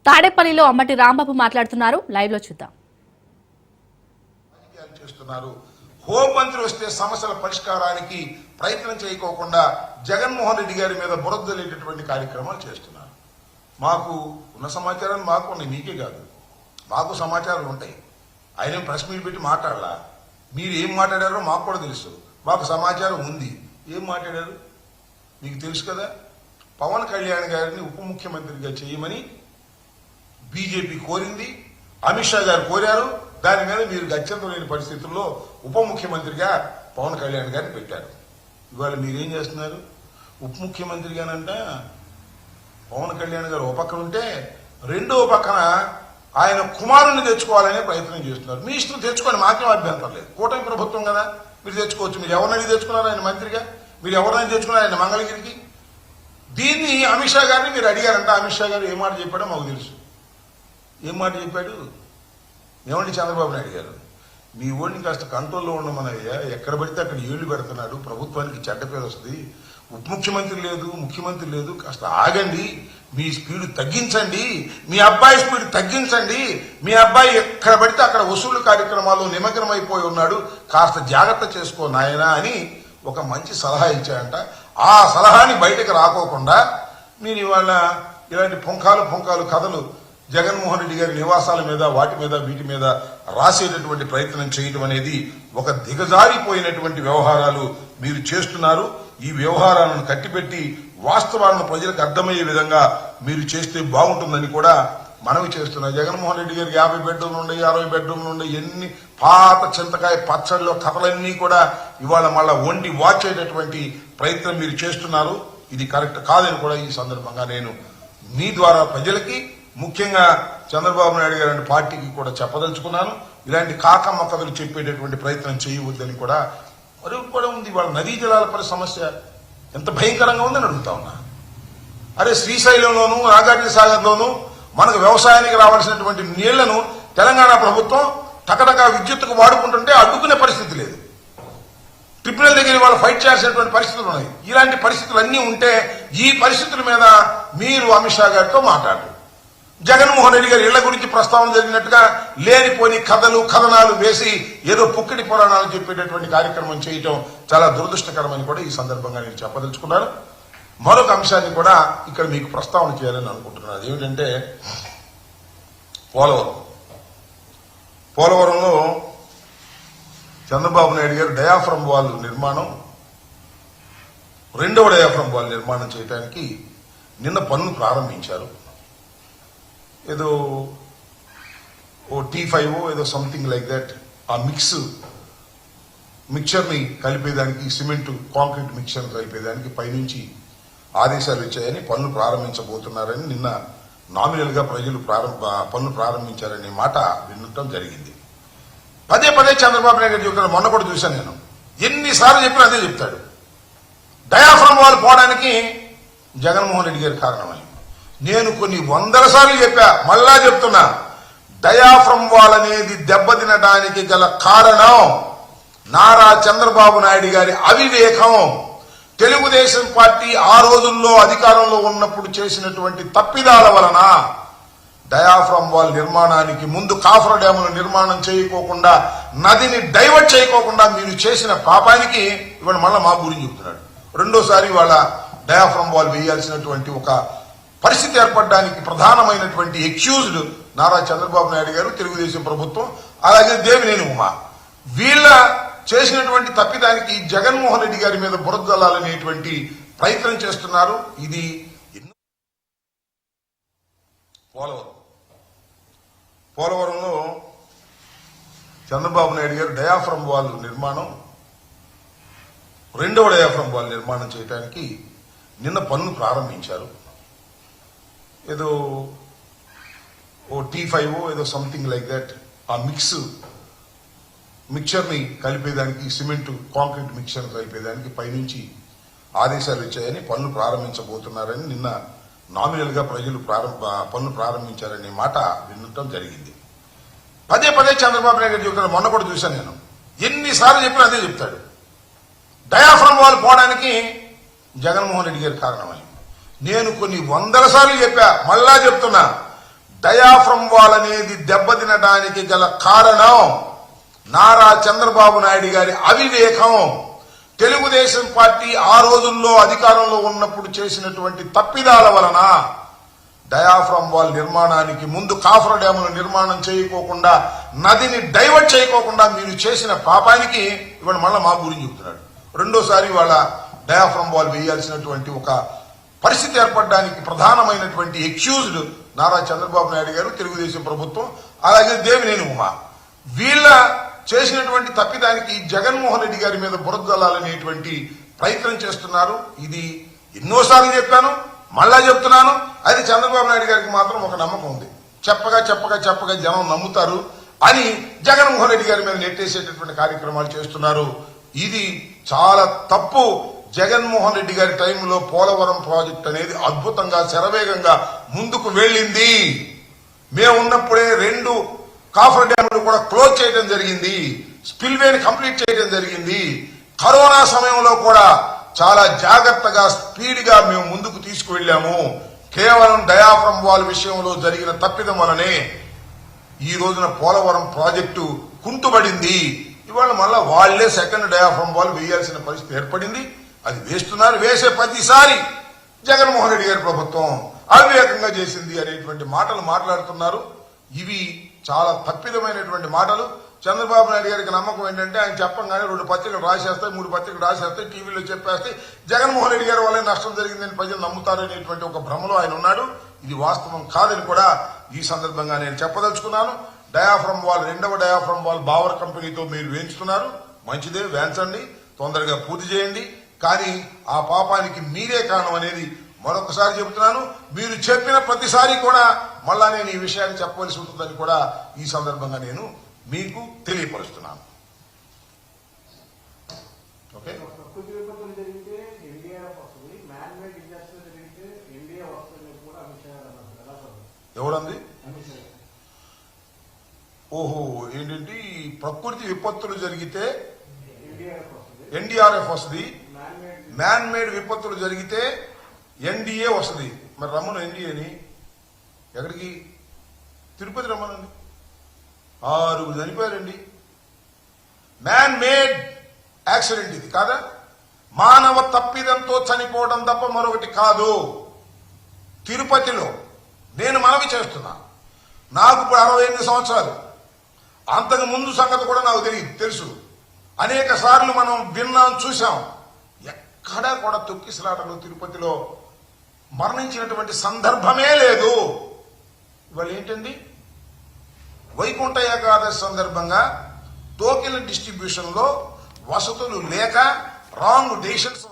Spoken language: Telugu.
తాడేపల్లిలో అమ్మటి రాంబాబు మాట్లాడుతున్నారు. లైవ్ లో చూద్దాం. హోంమంత్రి వస్తే సమస్యల పరిష్కారానికి ప్రయత్నం చేయకోకుండా జగన్మోహన్ రెడ్డి గారి మీద బురదలేటటువంటి కార్యక్రమాలు చేస్తున్నారు. మాకు ఉన్న సమాచారాన్ని మాకు ఉన్నాయి, మీకే కాదు, మాకు సమాచారాలు ఉంటాయి. ఆయన ప్రెస్ మీట్ పెట్టి మాట్లాడాలా, మీరు ఏం మాట్లాడారో మాకు కూడా తెలుసు, మాకు సమాచారం ఉంది. ఏం మాట్లాడారు మీకు తెలుసు కదా. పవన్ కళ్యాణ్ గారిని ఉప ముఖ్యమంత్రిగా చేయమని బీజేపీ కోరింది, అమిత్ షా గారు కోరారు. దాని మీద మీరు గత్యంతరం లేని పరిస్థితుల్లో ఉప ముఖ్యమంత్రిగా పవన్ కళ్యాణ్ గారిని పెట్టారు. ఇవాళ మీరేం చేస్తున్నారు? ఉప ముఖ్యమంత్రిగానంట పవన్ కళ్యాణ్ గారు ఒక పక్కన ఉంటే రెండో పక్కన ఆయన కుమారుణ్ణి తెచ్చుకోవాలనే ప్రయత్నం చేస్తున్నారు. మీ ఇష్టం తెచ్చుకోండి, మాకేం అభ్యంతరం లేదు. కూటమి ప్రభుత్వం కదా, మీరు తెచ్చుకోవచ్చు. మీరు ఎవరినైనా తెచ్చుకున్నారు ఆయన మంత్రిగా, మీరు ఎవరినైనా తెచ్చుకున్నారు ఆయన మంగళగిరికి. దీన్ని అమిత్ షా గారిని మీరు అడిగారంట. అమిత్ షా గారు ఏ మాట చెప్పాడో మాకు తెలుసు. ఏం మాట చెప్పాడు? ఏమండి చంద్రబాబు నాయుడు గారు, మీ ఓడిని కాస్త కంట్రోల్లో ఉండమనయ్యా, ఎక్కడ పడితే అక్కడ ఏళ్లు పెడుతున్నాడు, ప్రభుత్వానికి చెడ్డ పేరు వస్తుంది, ఉప ముఖ్యమంత్రి లేదు, ముఖ్యమంత్రి లేదు, కాస్త ఆగండి, మీ స్పీడ్ తగ్గించండి, మీ అబ్బాయి స్పీడ్ తగ్గించండి, మీ అబ్బాయి ఎక్కడ పడితే అక్కడ వసూలు కార్యక్రమాల్లో నిమగ్నమైపోయి ఉన్నాడు, కాస్త జాగ్రత్త చేసుకో నాయనా అని ఒక మంచి సలహా ఇచ్చాయంట. ఆ సలహాని బయటకు రాకోకుండా మీరు ఇవాళ ఇలాంటి పుంఖాలు కథలు జగన్మోహన్ రెడ్డి గారి నివాసాల మీద వాటి మీద వీటి మీద రాసేటటువంటి ప్రయత్నం చేయడం అనేది ఒక దిగజారిపోయినటువంటి వ్యవహారాలు మీరు చేస్తున్నారు. ఈ వ్యవహారాలను కట్టిపెట్టి వాస్తవాలను ప్రజలకు అర్థమయ్యే విధంగా మీరు చేస్తే బాగుంటుందని కూడా మనవి చేస్తున్నారు. జగన్మోహన్ రెడ్డి గారికి 50 బెడ్రూమ్లు ఉన్నాయి, 60 బెడ్రూమ్లు ఉన్నాయి, ఎన్ని పాత చింతకాయ పచ్చడిలో కథలన్నీ కూడా ఇవాళ మళ్ళా వండి వాచేటటువంటి ప్రయత్నం మీరు చేస్తున్నారు. ఇది కరెక్ట్ కాదని కూడా ఈ సందర్భంగా నేను మీ ద్వారా ప్రజలకి, ముఖ్యంగా చంద్రబాబు నాయుడు గారి పార్టీకి కూడా చెప్పదలుచుకున్నాను. ఇలాంటి కాకమ్మ కథలు చెప్పేటటువంటి ప్రయత్నం చేయవద్దని కూడా కూడా ఉంది. వాళ్ళ నదీ జలాల సమస్య ఎంత భయంకరంగా ఉందని అడుగుతా ఉన్నా. అరే శ్రీశైలంలోనూ నాగార్జున సాగర్లోనూ మనకు వ్యవసాయానికి రావాల్సినటువంటి నీళ్లను తెలంగాణ ప్రభుత్వం టకటక విద్యుత్తుకు వాడుకుంటుంటే అడ్డుకునే పరిస్థితి లేదు. ట్రిబ్యునల్ దగ్గర వాళ్ళు ఫైట్ చేయాల్సినటువంటి పరిస్థితులు ఉన్నాయి. ఇలాంటి పరిస్థితులు అన్నీ ఉంటే ఈ పరిస్థితుల మీద మీరు అమిత్ షా గారితో మాట్లాడారు. జగన్మోహన్ రెడ్డి గారి ఇళ్ల గురించి ప్రస్తావన జరిగినట్టుగా లేనిపోని కథనాలు వేసి ఏదో పుక్కిడి పురాణాలు చెప్పేటటువంటి కార్యక్రమం చేయటం చాలా దురదృష్టకరమని కూడా ఈ సందర్భంగా నేను చెప్పదలుచుకున్నాను. మరొక అంశాన్ని కూడా ఇక్కడ మీకు ప్రస్తావన చేయాలని అనుకుంటున్నాను. అదేమిటంటే పోలవరంలో చంద్రబాబు నాయుడు గారు డయాఫ్రమ్ వాల్ నిర్మాణం, రెండవ డయాఫ్రమ్ వాల్ నిర్మాణం చేయడానికి నిన్న పనులు ప్రారంభించారు. ఏదో T5 ఏదో సంథింగ్ లైక్ దట్. ఆ మిక్చర్ని కలిపేదానికి, సిమెంట్ కాంక్రీట్ మిక్చర్ కలిపేదానికి పైనుంచి ఆదేశాలు ఇచ్చాయని పనులు ప్రారంభించబోతున్నారని నిన్న నామినల్ గా ప్రజలు పనులు ప్రారంభించారనే మాట వినటం జరిగింది. పదే చంద్రబాబు నాయుడు చెబుతాడు. మొన్న కూడా చూశాను నేను, ఎన్నిసార్లు చెప్పినా అదే చెప్తాడు. డయాఫ్రమ్ వాల్ పోవడానికి జగన్మోహన్ రెడ్డి గారి కారణమని నేను కొన్ని వందల సార్లు చెప్పా, మళ్ళా చెప్తున్నా. డయాఫ్రమ్ వాల్ అనేది దెబ్బతినడానికి గల కారణం నారా చంద్రబాబు నాయుడు గారి అవివేకం. తెలుగుదేశం పార్టీ ఆ రోజుల్లో అధికారంలో ఉన్నప్పుడు చేసినటువంటి తప్పిదాల వలన డయాఫ్రమ్ వాల్ నిర్మాణానికి ముందు కాఫర్ డ్యాముల నిర్మాణం చేయకోకుండా, నదిని డైవర్ట్ చేయకోకుండా మీరు చేసిన పాపానికి ఇవాళ మళ్ళా మా గురించి చెబుతున్నాడు. రెండోసారి వాళ్ళ డయాఫ్రమ్ వాల్ వేయాల్సినటువంటి ఒక పరిస్థితి ఏర్పడడానికి ప్రధానమైనటువంటి ఎక్యూజ్డ్ నారా చంద్రబాబు నాయుడు గారు, తెలుగుదేశం ప్రభుత్వం, అలాగే దేవినేని ఉమా. వీళ్ళ చేసినటువంటి తప్పిదానికి జగన్మోహన్ రెడ్డి గారి మీద బురదలాలనేటువంటి ప్రయత్నం చేస్తున్నారు. ఇది పోలవరంలో చంద్రబాబు నాయుడు గారు డయాఫ్రమ్ వాల్ నిర్మాణం, రెండవ డయాఫ్రమ్ వాల్ నిర్మాణం చేయడానికి నిన్న పనులు ప్రారంభించారు. ఏదో T5 ఏదో సంథింగ్ లైక్ దట్. ఆ మిక్చర్ని కలిపేదానికి, సిమెంట్ కాంక్రీట్ మిక్చర్ కలిపేదానికి పైనుంచి ఆదేశాలు ఇచ్చాయని పనులు ప్రారంభించబోతున్నారని నిన్న నామినల్ గా ప్రజలు పనులు ప్రారంభించారనే మాట వినటం జరిగింది. పదే చంద్రబాబు నాయుడు చెబుతాడు. మొన్న కూడా చూశాను నేను, ఎన్నిసార్లు చెప్పినా అదే చెప్తాడు. డయాఫ్రమ్ వాల్ పోవడానికి జగన్మోహన్ రెడ్డి గారి కారణమని నేను కొన్ని వందల సార్లు చెప్పా, మళ్ళా చెప్తున్నా. డయాఫ్రమ్ వాల్ అనేది దెబ్బతినడానికి గల కారణం నారా చంద్రబాబు నాయుడు గారి అవివేకం. తెలుగుదేశం పార్టీ ఆ రోజుల్లో అధికారంలో ఉన్నప్పుడు చేసినటువంటి తప్పిదాల వలన డయాఫ్రమ్ వాల్ నిర్మాణానికి ముందు కాఫర్ డ్యాముల నిర్మాణం చేయకోకుండా, నదిని డైవర్ట్ చేయకోకుండా మీరు చేసిన పాపానికి ఇవాళ మళ్ళా మా గురించి చెబుతున్నాడు. రెండోసారి వాళ్ళ డయాఫ్రమ్ వాల్ వేయాల్సినటువంటి ఒక పరిస్థితి ఏర్పడడానికి ప్రధానమైనటువంటి ఎక్యూజ్డ్ నారా చంద్రబాబు నాయుడు గారు, తెలుగుదేశం ప్రభుత్వం, అలాగే దేవినేని ఉమా. వీళ్ళ చేసినటువంటి తప్పిదానికి జగన్మోహన్ రెడ్డి గారి మీద బురదలాలనేటువంటి ప్రయత్నం చేస్తున్నారు. ఇది ఎన్నోసార్లు చెప్పాను, మళ్ళా చెప్తున్నాను. అది చంద్రబాబు నాయుడు గారికి మాత్రం ఒక నమ్మకం ఉంది. చెప్పగా జనం నమ్ముతారు అని జగన్మోహన్ రెడ్డి గారి మీద నెట్టేసేటటువంటి కార్యక్రమాలు చేస్తున్నారు. ఇది చాలా తప్పు. జగన్మోహన్ రెడ్డి గారి టైంలో పోలవరం ప్రాజెక్ట్ అనేది అద్భుతంగా శరవేగంగా ముందుకు వెళ్ళింది. మేమున్నప్పుడే 2 కాఫర్ డ్యాములు కూడా క్లోజ్ చేయడం జరిగింది, స్పిల్వేని కంప్లీట్ చేయడం జరిగింది. కరోనా సమయంలో కూడా చాలా జాగ్రత్తగా స్పీడ్ గా మేము ముందుకు తీసుకువెళ్లాము. కేవలం డయాఫ్రమ్ వాల్ విషయంలో జరిగిన తప్పిదం వలనే ఈ రోజున పోలవరం ప్రాజెక్టు కుంటుబడింది. ఇవాళ మళ్ళా వాళ్లే సెకండ్ డయాఫ్రమ్ వాల్ వేయాల్సిన పరిస్థితి ఏర్పడింది. అది వేస్తున్నారు. వేసే ప్రతిసారి జగన్మోహన్ రెడ్డి గారి ప్రభుత్వం అవివేకంగా చేసింది అనేటువంటి మాటలు మాట్లాడుతున్నారు. ఇవి చాలా తప్పిదమైనటువంటి మాటలు. చంద్రబాబు నాయుడు గారికి నమ్మకం ఏంటంటే ఆయన చెప్పంగానే 2 పత్రికలు రాసేస్తాయి, 3 పత్రికలు రాసేస్తాయి, టీవీలో చెప్పేస్తాయి, జగన్మోహన్ రెడ్డి గారి వల్లే నష్టం జరిగిందని ప్రజలు నమ్ముతారనేటువంటి ఒక భ్రమలో ఆయన ఉన్నాడు. ఇది వాస్తవం కాదని కూడా ఈ సందర్భంగా నేను చెప్పదలుచుకున్నాను. డయాఫ్రమ్ వాల్, 2వ డయాఫ్రమ్ వాల్ బావర్ కంపెనీతో మీరు వేయించుతున్నారు. మంచిదే, వేయించండి, తొందరగా పూర్తి చేయండి. కానీ ఆ పాపానికి మీరే కారణం అనేది మరొకసారి చెబుతున్నాను. మీరు చెప్పిన ప్రతిసారి కూడా మళ్ళా నేను ఈ విషయాన్ని చెప్పవలసి ఉంటుందని కూడా ఈ సందర్భంగా నేను మీకు తెలియపరుస్తున్నాను. ఓకే, ఎవరంది? ఓహో, ఏంటంటే ప్రకృతి విపత్తులు జరిగితే ఎన్డీఆర్ఎఫ్ వస్తుంది, మ్యాన్ మేడ్ విపత్తులు జరిగితే ఎన్డీఏ వస్తుంది. మరి రమ్మను ఎన్డీఏని. ఎక్కడికి? తిరుపతి రమ్మనండి. 6 చనిపోయారండి. మ్యాన్ మేడ్ యాక్సిడెంట్ ఇది కాదా? మానవ తప్పిదంతో చనిపోవడం తప్ప మరొకటి కాదు. తిరుపతిలో నేను మనవి చేస్తున్నా, నాకు ఇప్పుడు 68 సంవత్సరాలు. అంతకు ముందు సంగతి కూడా నాకు తెలుసు. అనేక సార్లు మనం విన్నాం, చూసాం. ఎక్కడా కూడా తొక్కిసలాటలు తిరుపతిలో మరణించినటువంటి సందర్భమే లేదు. ఇవాళ ఏంటండి, వైకుంఠ ఏకాదశి సందర్భంగా టోకెన్ డిస్ట్రిబ్యూషన్ లో వసతులు లేక రాంగ్ డెసిషన్స్